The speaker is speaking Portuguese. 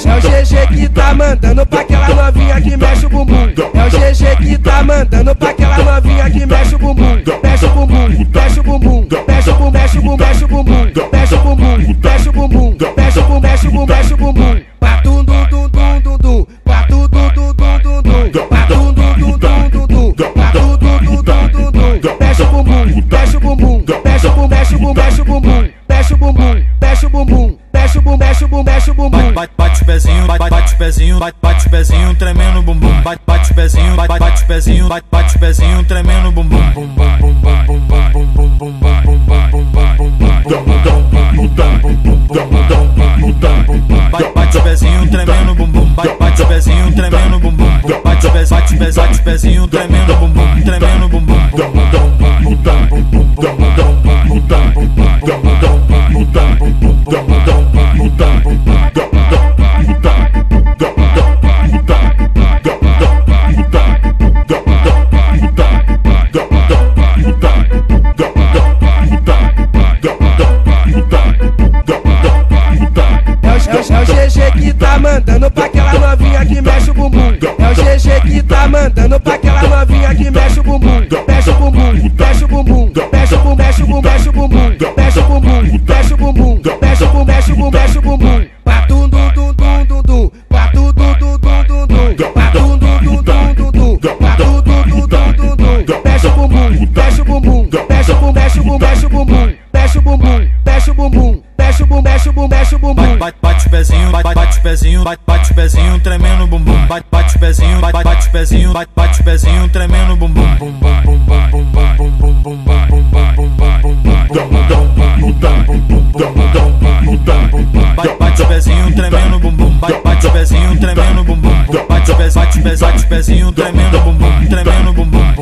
É o GG que tá mandando pra aquela novinha que mexe o bumbum. É o GG que tá mandando pra aquela novinha que mexe o bumbum. Mexe o bumbum, mexe o bumbum, mexe o bumbum, mexe o bumbum, mexe o bumbum, mexe o bumbum, mexe o bumbum, mexe o bumbum, mexe o bumbum, mexe o bumbum. Patum dum dum dum dum dum, patum dum dum dum dum dum, patum dum dum dum dum dum, patum dum dum dum dum dum. Mexe o bumbum, mexe o bumbum, mexe o bumbum, mexe o bumbum, mexe o bumbum, mexe o bumbum, mexe o bumbum. Mexe o bumbum, mexe o bumbum, mexe o bumbum. Bate o pezinho, bate o pezinho, bate o pezinho, tremendo bumbum. Bate o pezinho, bate o pezinho, bate o pezinho, tremendo bumbum. Bum bum bum bum bum bum bum bum bum bum bum bum. Bate o pezinho, tremendo bumbum. Bate o pezinho, tremendo bumbum. Bate o pezinho, tremendo bumbum, tremendo bumbum. É o GG que tá mandando pra aquela novinha que mexe o bumbum. É o GG que tá mandando pra aquela novinha que mexe o bumbum. Mexe o bumbum, mexe o bumbum, mexe o bumbum, mexe o bumbum, mexe o bumbum, mexe o bumbum, mexe o bumbum, mexe o bumbum, mexe o bumbum, mexe o bumbum. Patum dum dum dum dum dum, patum dum dum dum dum dum, patum dum dum dum dum dum, patum dum dum dum dum dum. Mexe o bumbum, mexe o bumbum, mexe o bumbum, mexe o bumbum, mexe o bumbum, mexe o bumbum, mexe o bumbum, mexe o bumbum, mexe o bumbum, mexe o bumbum. Bate o pezinho, bate o pezinho, bate o pezinho, tremendo bumbum. Bate o pezinho, bate o pezinho, bate o pezinho, tremendo bumbum. Bum bum bum bum bum bum bum bum bum bum bum. Bate o pezinho, tremendo bumbum. Bate o pezinho, tremendo bumbum. Bate o pezinho, tremendo bumbum, tremendo bumbum.